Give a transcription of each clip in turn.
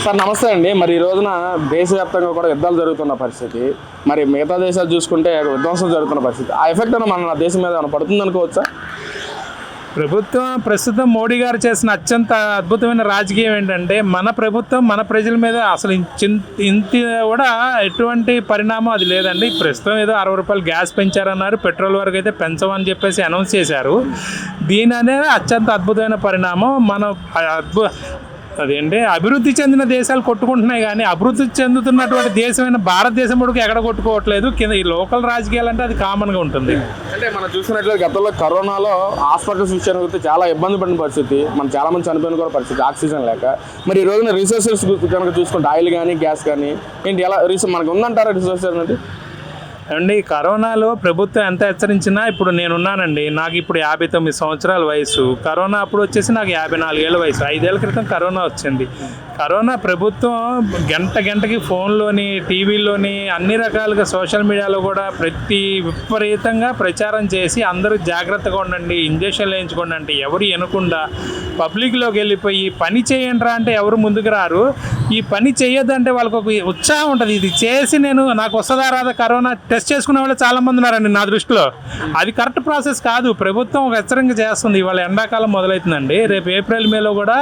Sir నమస్తే అండి. మరి ఈ రోజున దేశవ్యాప్తంగా కూడా యుద్ధాలు జరుగుతున్న పరిస్థితి, మరి మిగతా దేశాలు చూసుకుంటే విధ్వంసం జరుగుతున్న పరిస్థితి, ఆ ఎఫెక్ట్ మన దేశం మీద ఏమైనా పడుతుంది అనుకోవచ్చా? ప్రభుత్వం ప్రస్తుతం మోడీ గారు చేసిన అత్యంత అద్భుతమైన రాజకీయం ఏంటంటే మన ప్రభుత్వం మన ప్రజల మీద అసలు ఇంత కూడా ఎటువంటి పరిణామం అది లేదండి. ప్రస్తుతం ఏదో 60 రూపాయలు గ్యాస్ పెంచారన్నారు, పెట్రోల్ వరకు అయితే పెంచమని చెప్పేసి అనౌన్స్ చేశారు. దీని అనేది అత్యంత అద్భుతమైన పరిణామం. అదేంటి అభివృద్ధి చెందిన దేశాలు కొట్టుకుంటున్నాయి, కానీ అభివృద్ధి చెందుతున్నటువంటి దేశమైన భారతదేశం కూడా ఎక్కడ కొట్టుకోవట్లేదు. కింద ఈ లోకల్ రాజకీయాలు అంటే అది కామన్గా ఉంటుంది. అంటే మనం చూసినట్లయితే గతంలో కరోనాలో హాస్పిటల్స్ విషయానికి చాలా ఇబ్బంది పడిన పరిస్థితి, మనం చాలా మంది చనిపోయిన కూడా పరిస్థితి ఆక్సిజన్ లేక. మరి ఈ రోజున రిసోర్సెస్ కనుక చూసుకుంటే ఆయిల్ కానీ గ్యాస్ కానీ ఏంటి ఎలా మనకు ఉందంటారా రిసోర్సెస్ అనేది? అండి, కరోనాలో ప్రభుత్వం ఎంత హెచ్చరించినా ఇప్పుడు నేనున్నానండి, నాకు ఇప్పుడు 59 సంవత్సరాల వయసు. కరోనా అప్పుడు వచ్చేసి నాకు 54 ఏళ్ళ వయసు. 5 ఏళ్ల క్రితం కరోనా వచ్చింది. కరోనా ప్రభుత్వం గంటకి ఫోన్లోని టీవీల్లోని అన్ని రకాలుగా సోషల్ మీడియాలో కూడా విపరీతంగా ప్రచారం చేసి అందరూ జాగ్రత్తగా ఉండండి, ఇంజక్షన్లు వేయించుకోండి అంటే ఎవరు వినకుండా పబ్లిక్లోకి వెళ్ళిపోయి పని చేయండి రా అంటే ఎవరు ముందుకు రారు. ఈ పని చేయొద్దంటే వాళ్ళకు ఒక ఉత్సాహం ఉంటుంది, ఇది చేసి నాకు వస్తుందా రాదా కరోనా టెస్ట్ చేసుకునే వాళ్ళు చాలామంది ఉన్నారండి. నా దృష్టిలో అది కరెక్ట్ ప్రాసెస్ కాదు. ప్రభుత్వం ఒక హెచ్చరిక చేస్తుంది. ఇవాళ ఎండాకాలం మొదలవుతుందండి, రేపు ఏప్రిల్ మేలో కూడా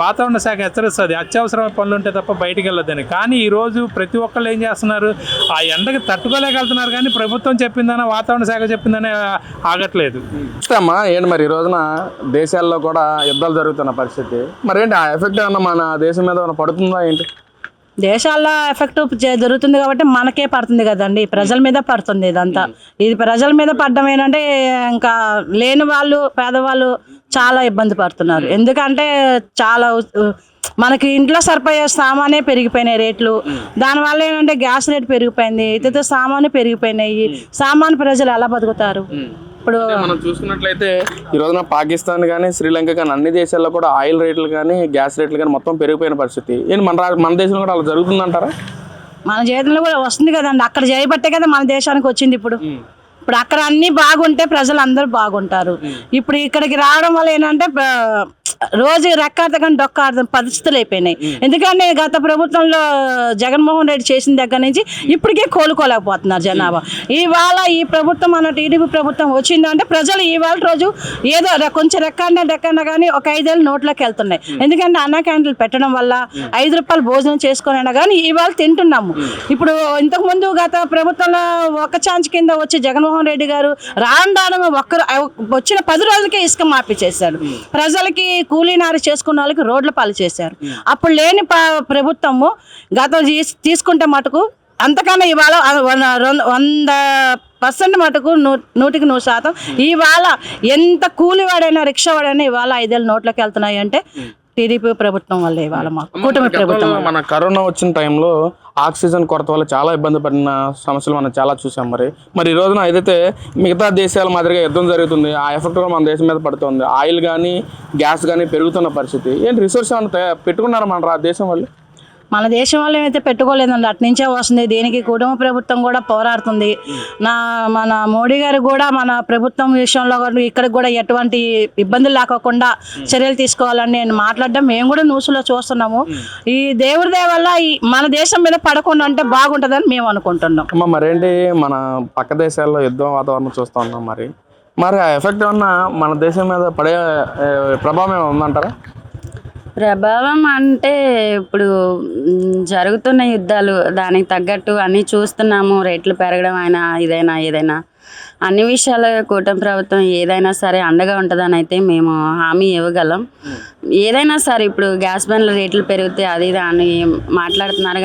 వాతావరణ శాఖ హెచ్చరిస్తుంది అత్యవసరమైన పనులు ఉంటే తప్ప బయటికి వెళ్ళొద్దని. కానీ ఈరోజు ప్రతి ఒక్కళ్ళు ఏం చేస్తున్నారు, ఆ ఎండకి తట్టుకోలేకెళ్తున్నారు, కానీ ప్రభుత్వం చెప్పిందనే వాతావరణ శాఖ చెప్పిందనే ఆగట్లేదు. అమ్మా ఏంటి మరి ఈ రోజున దేశాల్లో కూడా యుద్ధాలు జరుగుతున్న పరిస్థితి, మరి ఏంటి ఆ ఎఫెక్ట్ ఏమన్నా మన దేశం మీద ఏమైనా పడుతుందా ఏంటి? దేశాల్లో ఎఫెక్ట్ జరుగుతుంది కాబట్టి మనకే పడుతుంది కదండి, ప్రజల మీద పడుతుంది ఇదంతా. ఇది ప్రజల మీద పడడం ఏంటంటే ఇంకా లేని వాళ్ళు పేదవాళ్ళు చాలా ఇబ్బంది పడుతున్నారు. ఎందుకంటే చాలా మనకి ఇంట్లో సరిపోయే సామానే పెరిగిపోయినాయి రేట్లు. దానివల్ల ఏంటంటే గ్యాస్ రేట్ పెరిగిపోయింది, ఇతర సామాను పెరిగిపోయినాయి. సామాన్య ప్రజలు ఎలా బతుకుతారు? ఇప్పుడు మనం చూసుకున్నట్లయితే ఈ రోజున పాకిస్తాన్ కానీ శ్రీలంక కానీ అన్ని దేశాల్లో కూడా ఆయిల్ రేట్లు కానీ గ్యాస్ రేట్లు కానీ మొత్తం పెరిగిపోయిన పరిస్థితి. ఏంటి మన దేశంలో కూడా అలా జరుగుతుందంటారా? మన చేతుల్లో కూడా వస్తుంది కదండి, అక్కడ చేయబట్టే కదా మన దేశానికి వచ్చింది. ఇప్పుడు అక్కడ అన్ని బాగుంటే ప్రజలు అందరూ బాగుంటారు. ఇప్పుడు ఇక్కడికి రావడం వల్ల ఏంటంటే రోజు రెక్కాడతాం డొక్కాడతాం పరిస్థితులు అయిపోయినాయి. ఎందుకంటే గత ప్రభుత్వంలో జగన్మోహన్ రెడ్డి చేసిన దగ్గర నుంచి ఇప్పటికే కోలుకోలేకపోతున్నారు జనాభా. ఇవాళ ఈ ప్రభుత్వం మన టీడీపీ ప్రభుత్వం వచ్చిందంటే ప్రజలు ఇవాళ రోజు ఏదో కొంచెం రెక్కండా కానీ ఒక 5 ఏళ్ళు నోట్లోకి వెళ్తున్నాయి. ఎందుకంటే అన్న క్యాంటీన్లు పెట్టడం వల్ల 5 రూపాయలు భోజనం చేసుకున్నా కానీ ఇవాళ తింటున్నాము. ఇప్పుడు ఇంతకుముందు గత ప్రభుత్వంలో ఒక ఛాన్స్ కింద వచ్చి జగన్మోహన్ రెడ్డి గారు రాను వచ్చిన 10 రోజులకే ఇసుక మాఫీ చేశాడు. ప్రజలకి కూలీనారు చేసుకున్న వాళ్ళకి రోడ్ల పాలు చేశారు. అప్పుడు లేని ప్రభుత్వము గత తీసుకుంటే మటుకు అంతకన్నా ఇవాళ 100% మటుకు 100% ఇవాళ ఎంత కూలివాడైనా రిక్షావాడైనా ఇవాళ 5 ఏళ్ళు నోట్లోకి వెళ్తున్నాయి అంటే టీడీపీ ప్రభుత్వం వల్ల. ఇవాళ మాకు కూటమి ప్రభుత్వం. మన కరోనా వచ్చిన టైంలో ఆక్సిజన్ కొరత వల్ల చాలా ఇబ్బంది పడిన సమస్యలు మనం చాలా చూసాం. మరి ఈ రోజున ఏదైతే మిగతా దేశాల మాదిరిగా యుద్ధం జరుగుతుంది, ఆ ఎఫెక్ట్ కూడా మన దేశం మీద పడుతుంది. ఆయిల్ కానీ గ్యాస్ కానీ పెరుగుతున్న పరిస్థితి. ఏంటి రిసోర్స్ ఏమైనా పెట్టుకున్నారా మన దేశం వాళ్ళు? మన దేశం వాళ్ళు ఏమైతే పెట్టుకోలేదండి, అట్నుంచే వస్తుంది. దీనికి కుటుంబ ప్రభుత్వం కూడా పోరాడుతుంది. మన మోడీ గారు కూడా మన ప్రభుత్వం విషయంలో ఇక్కడికి కూడా ఎటువంటి ఇబ్బందులు లేకోకుండా చర్యలు తీసుకోవాలని నేను మాట్లాడడం మేము కూడా న్యూస్లో చూస్తున్నాము. ఈ దేవుడి దయ వల్ల మన దేశం మీద పడకుండా అంటే బాగుంటుందని మేము అనుకుంటున్నాం. మరేంటి మన పక్క దేశాల్లో యుద్ధం వాతావరణం చూస్తూ ఉన్నాం. మరి ఆ ఎఫెక్ట్ ఏమన్నా మన దేశం మీద పడే ప్రభావం ఏమైనా ఉందంటారా? ప్రభావం అంటే ఇప్పుడు జరుగుతున్న యుద్ధాలు దానికి తగ్గట్టు అన్నీ చూస్తున్నాము. రేట్లు పెరగడం అయినా ఏదైనా అన్ని విషయాలు కూటమి ప్రభుత్వం ఏదైనా సరే అండగా ఉంటుందని అయితే మేము హామీ ఇవ్వగలం. ఏదైనా సరే ఇప్పుడు గ్యాస్ బండ్ల రేట్లు పెరిగితే అది అని మాట్లాడుతున్నారు,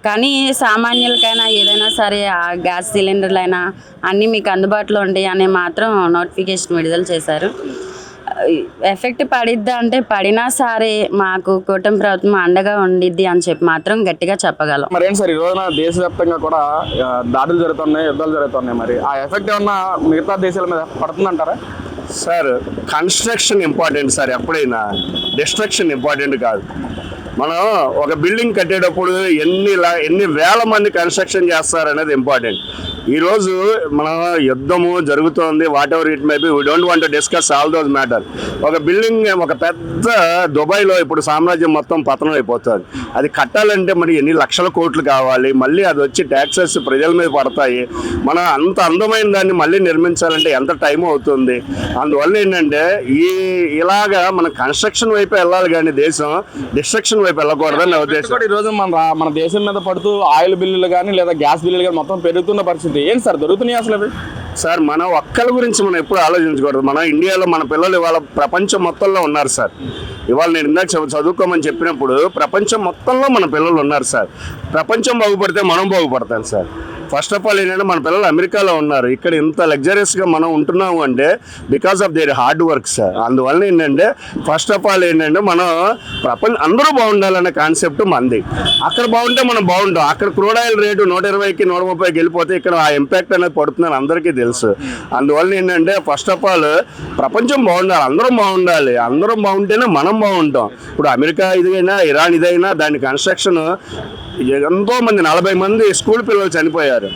కానీ సామాన్యులకైనా ఏదైనా సరే ఆ గ్యాస్ సిలిండర్లైనా అన్నీ మీకు అందుబాటులో ఉంటాయి అని మాత్రం నోటిఫికేషన్ విడుదల చేశారు. ఎఫెక్ట్ పడిద్దా అంటే పడినా సరే మాకు కూటమి ప్రభుత్వం అండగా ఉండిద్ది అని చెప్పి మాత్రం గట్టిగా చెప్పగలం. మరేంటి సార్ ఈ రోజున దేశవ్యాప్తంగా కూడా దాడులు జరుగుతున్నాయి, యుద్ధాలు జరుగుతున్నాయి. మరి ఆ ఎఫెక్ట్ ఏమన్నా మిగతా దేశాల మీద పడుతుందంటారా? సార్ కన్స్ట్రక్షన్ ఇంపార్టెంట్ సార్, ఎప్పుడైనా డిస్ట్రక్షన్ ఇంపార్టెంట్ కాదు. మనం ఒక బిల్డింగ్ కట్టేటప్పుడు ఎన్ని వేల మంది కన్స్ట్రక్షన్ చేస్తారనేది ఇంపార్టెంట్. ఈరోజు మన యుద్ధము జరుగుతోంది, what ever it may be, we don't want to discuss all those matter. ఒక బిల్డింగ్, ఒక పెద్ద దుబాయ్లో ఇప్పుడు సామ్రాజ్యం మొత్తం పతనం అయిపోతుంది. అది కట్టాలంటే మరి ఎన్ని లక్షల కోట్లు కావాలి, మళ్ళీ అది వచ్చి ట్యాక్సెస్ ప్రజల మీద పడతాయి. మనం అంత అందమైన దాన్ని మళ్ళీ నిర్మించాలంటే ఎంత టైం అవుతుంది. అందువల్ల ఏంటంటే ఇలాగా మన కన్స్ట్రక్షన్ వైపు వెళ్ళాలి కానీ దేశం డిస్ట్రక్షన్ వైపు వెళ్ళకూడదని నా ఉద్దేశం. ఈ రోజు మన దేశం మీద పడుతూ ఆయిల్ బిల్లులు కానీ లేదా గ్యాస్ బిల్లులు కానీ మొత్తం పెరుగుతున్న పరిస్థితి ఏంటి సార్? దొరుకుతున్నాయి అసలు అవి? సార్, మన ఒక్కల గురించి మనం ఎప్పుడు ఆలోచించకూడదు. మన ఇండియాలో మన పిల్లలు ఇవాళ ప్రపంచం మొత్తంలో ఉన్నారు సార్. ఇవాళ నేను ఇందాక చదువుకోమని చెప్పినప్పుడు ప్రపంచం మొత్తంలో మన పిల్లలు ఉన్నారు సార్. ప్రపంచం బాగుపడితే మనం బాగుపడతాం సార్. ఫస్ట్ ఆఫ్ ఆల్ ఏంటంటే మన పిల్లలు అమెరికాలో ఉన్నారు. ఇక్కడ ఇంత లగ్జరియస్గా మనం ఉంటున్నాము అంటే because of their hard work sir. అందువల్ల ఏంటంటే ఫస్ట్ ఆఫ్ ఆల్ ఏంటంటే మనం అందరూ బాగుండాలనే కాన్సెప్ట్ మంది. అక్కడ బాగుంటే మనం బాగుంటాం. అక్కడ క్రూడ్ ఆయిల్ రేటు 120కి 130కి వెళ్ళిపోతే ఇక్కడ ఆ ఇంపాక్ట్ అనేది పడుతుందని అందరికీ తెలుసు. అందువల్ల ఏంటంటే ఫస్ట్ ఆఫ్ ఆల్ ప్రపంచం బాగుండాలి, అందరం బాగుండాలి. అందరం బాగుంటేనే మనం బాగుంటాం. ఇప్పుడు అమెరికా ఇదైనా, ఇరాన్ ఇదైనా, దాని కన్స్ట్రక్షన్ ఎంతో మంది 40 మంది స్కూల్ పిల్లలు చనిపోయారు.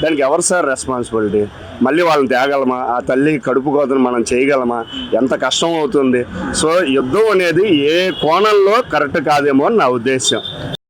దానికి ఎవరు సార్ రెస్పాన్సిబిలిటీ? మళ్ళీ వాళ్ళని తేగలమా? ఆ తల్లి కడుపు కోతను మనం చేయగలమా? ఎంత కష్టం అవుతుంది. సో యుద్ధం అనేది ఏ కోణంలో కరెక్ట్ కాదేమో అని నా ఉద్దేశం.